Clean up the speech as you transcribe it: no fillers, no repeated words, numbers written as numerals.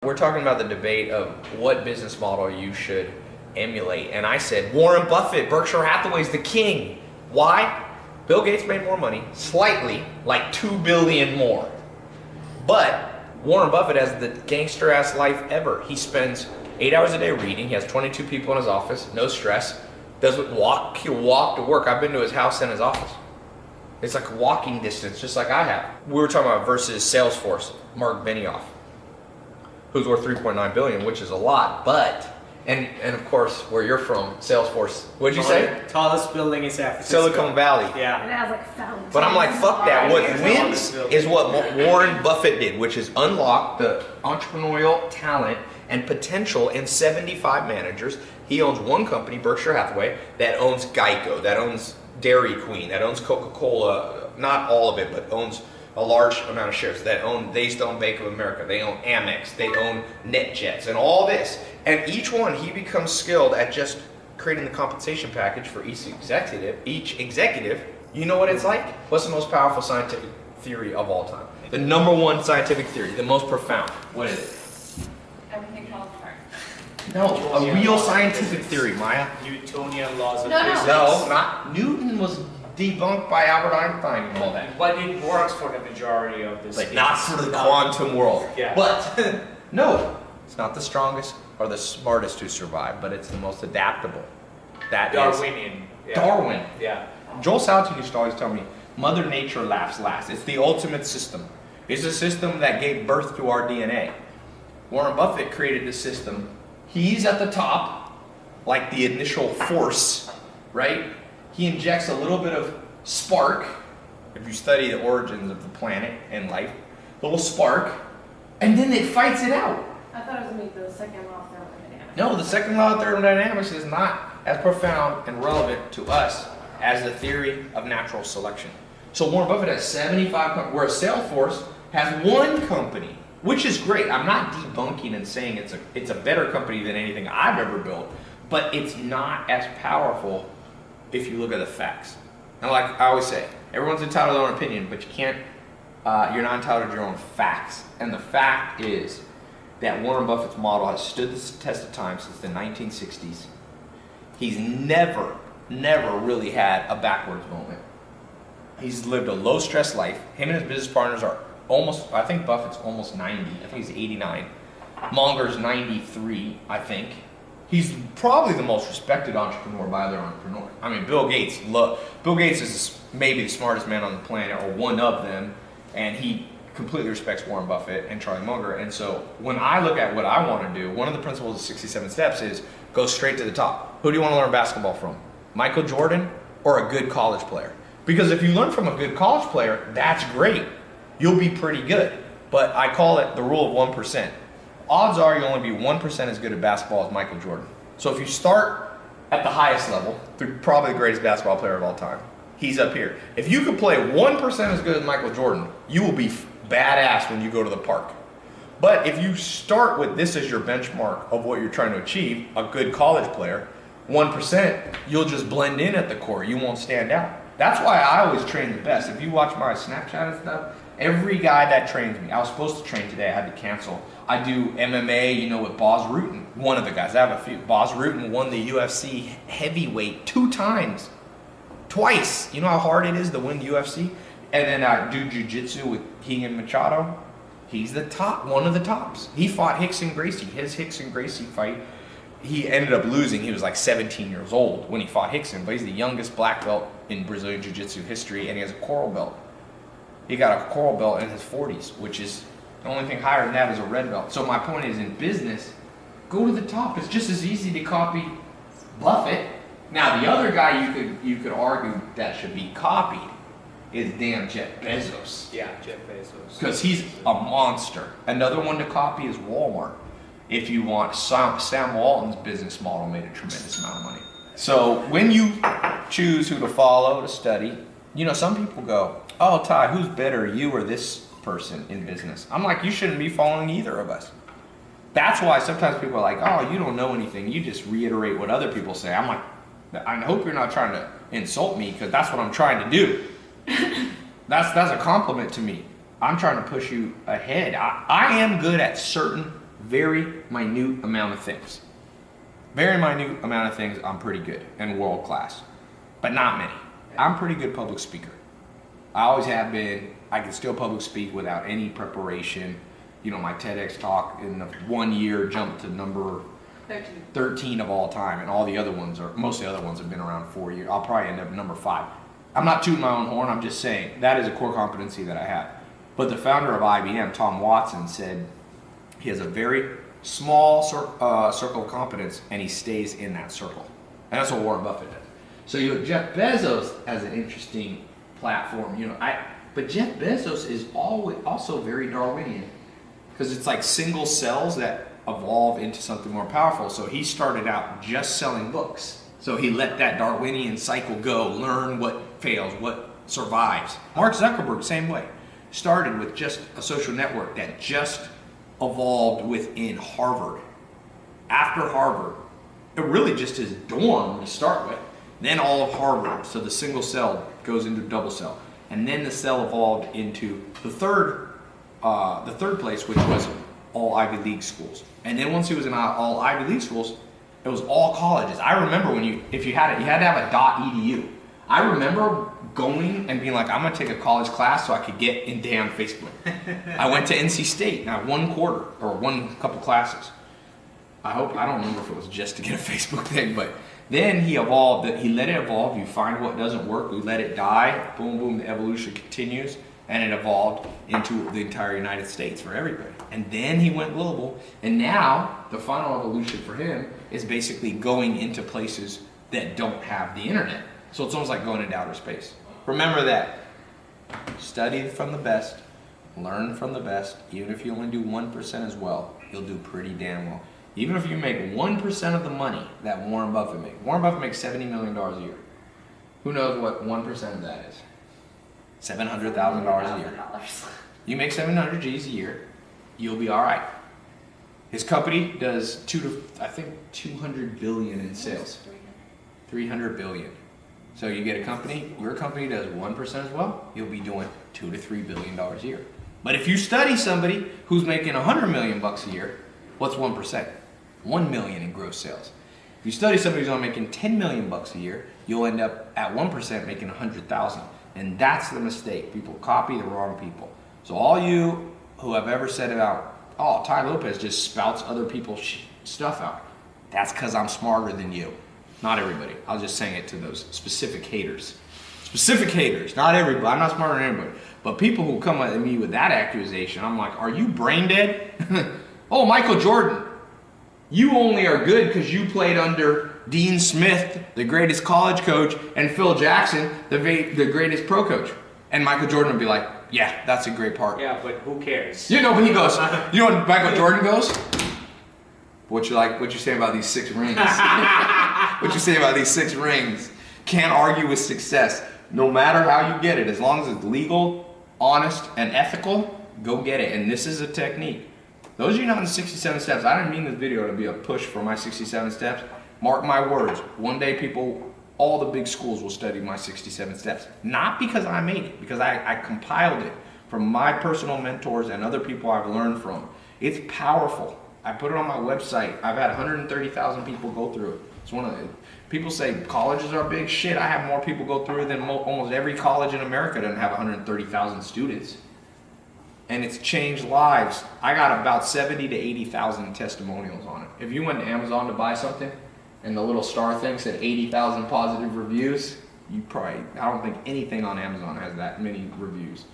We're talking about the debate of what business model you should emulate. And I said, Warren Buffett, Berkshire Hathaway's the king. Why? Bill Gates made more money, slightly, like $2 billion more. But Warren Buffett has the gangster ass life ever. He spends 8 hours a day reading. He has 22 people in his office, no stress. Doesn't walk, he'll walk to work. I've been to his house and his office. It's like walking distance, just like I have. We were talking about versus Salesforce, Mark Benioff, who's worth $3.9 billion, which is a lot, but, and of course, where you're from, Salesforce, what'd you say? Tallest building in San Francisco. Silicon Valley. Yeah. And it has like fountains. But I'm like, fuck that. What wins is what Warren Buffett did, which is unlock the entrepreneurial talent and potential in 75 managers. He owns one company, Berkshire Hathaway, that owns Geico, that owns Dairy Queen, that owns Coca-Cola, not all of it, but owns a large amount of shares. They used to own Bank of America, they own Amex, they own NetJets, and all this. And each one, he becomes skilled at just creating the compensation package for each executive. You know what it's like? What's the most powerful scientific theory of all time? The number one scientific theory, the most profound. What is it? Everything falls apart. No, a real scientific theory, Maya. Newtonian laws of No, no. physics. No, not Newton was debunked by Albert Einstein and all that. But it works for the majority of this. Like not for the quantum world. Yeah. But no, it's not the strongest or the smartest to survive, but it's the most adaptable. That Darwinian. is Darwin. Yeah. Joel Salatin used to always tell me, Mother Nature laughs last. It's the ultimate system. It's a system that gave birth to our DNA. Warren Buffett created this system. He's at the top, like the initial force, right? He injects a little bit of spark, if you study the origins of the planet and life, a little spark, and then it fights it out. I thought it was going to be the second law of thermodynamics. No, the second law of thermodynamics is not as profound and relevant to us as the theory of natural selection. So Warren Buffett has 75 companies, whereas Salesforce has one company, which is great. I'm not debunking and saying it's a better company than anything I've ever built, but it's not as powerful if you look at the facts. And like I always say, everyone's entitled to their own opinion, but you're not entitled to your own facts. And the fact is that Warren Buffett's model has stood the test of time since the 1960s. He's never really had a backwards moment. He's lived a low stress life. Him and his business partners are I think Buffett's almost 90. I think he's 89. Munger's 93, I think. He's probably the most respected entrepreneur by other entrepreneurs. I mean, Bill Gates is maybe the smartest man on the planet, or one of them, and he completely respects Warren Buffett and Charlie Munger. And so when I look at what I want to do, one of the principles of 67 Steps is go straight to the top. Who do you want to learn basketball from? Michael Jordan or a good college player? Because if you learn from a good college player, that's great. You'll be pretty good. But I call it the rule of 1%. Odds are you'll only be 1% as good at basketball as Michael Jordan. So if you start at the highest level, through probably the greatest basketball player of all time, he's up here. If you could play 1% as good as Michael Jordan, you will be badass when you go to the park. But if you start with this as your benchmark of what you're trying to achieve, a good college player, 1%, you'll just blend in at the core. You won't stand out. That's why I always train the best. If you watch my Snapchat and stuff, every guy that trains me, I was supposed to train today, I had to cancel. I do MMA, with Boz Rutan, one of the guys. I have a few. Boz Rutan won the UFC heavyweight 2 times. Twice. You know how hard it is to win the UFC? And then I do jiu-jitsu with Keegan Machado. He's the top, one of the tops. He fought Rickson Gracie. His Rickson Gracie fight, he ended up losing. He was like 17 years old when he fought Rickson, but he's the youngest black belt in Brazilian jiu-jitsu history, and he has a coral belt. He got a coral belt in his 40s, which is the only thing higher than that is a red belt. So my point is, in business, go to the top. It's just as easy to copy Buffett. Now the other guy you could argue that should be copied is damn Jeff Bezos. Yeah, Jeff Bezos. Because he's a monster. Another one to copy is Walmart. If you want, Sam Walton's business model made a tremendous amount of money. So when you choose who to follow, to study, some people go, oh, Ty, who's better, you or this person in business? I'm like, you shouldn't be following either of us. That's why sometimes people are like, oh, you don't know anything. You just reiterate what other people say. I'm like, I hope you're not trying to insult me, because that's what I'm trying to do. That's a compliment to me. I'm trying to push you ahead. I am good at certain very minute amount of things. Very minute amount of things I'm pretty good and world class, but not many. I'm a pretty good public speaker. I always have been. I can still public speak without any preparation. You know, my TEDx talk in the 1 year jumped to number 13 of all time, and all the other ones are, most of the other ones have been around 4 years. I'll probably end up number 5. I'm not tooting my own horn, I'm just saying that is a core competency that I have. But the founder of IBM, Tom Watson, said he has a very small circle of competence, and he stays in that circle. And that's what Warren Buffett does. So you know, Jeff Bezos has an interesting platform, you know. But Jeff Bezos is also very Darwinian, because it's like single cells that evolve into something more powerful. So he started out just selling books. So he let that Darwinian cycle go, learn what fails, what survives. Mark Zuckerberg, same way. Started with just a social network that just evolved within Harvard. After Harvard, it really just his dorm to start with. Then all of Harvard, so the single cell goes into double cell. And then the cell evolved into the third place, which was all Ivy League schools. And then once he was in all Ivy League schools, it was all colleges. I remember when if you had it, you had to have a .edu. I remember going and being like, I'm gonna take a college class so I could get in damn Facebook. I went to NC State, and I had one couple classes. I don't remember if it was just to get a Facebook thing, but then he evolved, he let it evolve. You find what doesn't work, we let it die, boom, boom, the evolution continues, and it evolved into the entire United States for everybody. And then he went global, and now the final evolution for him is basically going into places that don't have the internet. So it's almost like going into outer space. Remember that. Study from the best, learn from the best. Even if you only do 1% as well, you'll do pretty damn well. Even if you make 1% of the money that Warren Buffett makes. Warren Buffett makes $70 million a year. Who knows what 1% of that is? $700,000 a year. You make 700 G's a year, you'll be all right. His company does 200 billion in sales. 300 billion. So you get a company, your company does 1% as well, you'll be doing $2 to $3 billion a year. But if you study somebody who's making 100 million bucks a year, what's 1%? 1 million in gross sales. If you study somebody who's only making 10 million bucks a year, you'll end up at 1% making 100,000. And that's the mistake. People copy the wrong people. So all you who have ever said about, oh, Ty Lopez just spouts other people's stuff out, that's because I'm smarter than you. Not everybody. I was just saying it to those specific haters. Specific haters, not everybody. I'm not smarter than anybody. But people who come at me with that accusation, I'm like, are you brain dead? Oh, Michael Jordan, you only are good because you played under Dean Smith, the greatest college coach, and Phil Jackson, the greatest pro coach. And Michael Jordan would be like, yeah, that's a great part. Yeah, but who cares? You know, but he goes, you know what Michael Jordan goes? What you say about these 6 rings? What you say about these 6 rings? Can't argue with success. No matter how you get it, as long as it's legal, honest, and ethical, go get it. And this is a technique. Those of you not in 67 steps, I didn't mean this video to be a push for my 67 steps. Mark my words, one day all the big schools will study my 67 steps. Not because I made it, because I compiled it from my personal mentors and other people I've learned from. It's powerful. I put it on my website. I've had 130,000 people go through it. It's one of the, people say colleges are big. Shit, I have more people go through it than almost every college in America doesn't have 130,000 students. And it's changed lives. I got about 70 to 80,000 testimonials on it. If you went to Amazon to buy something and the little star thing said 80,000 positive reviews, I don't think anything on Amazon has that many reviews.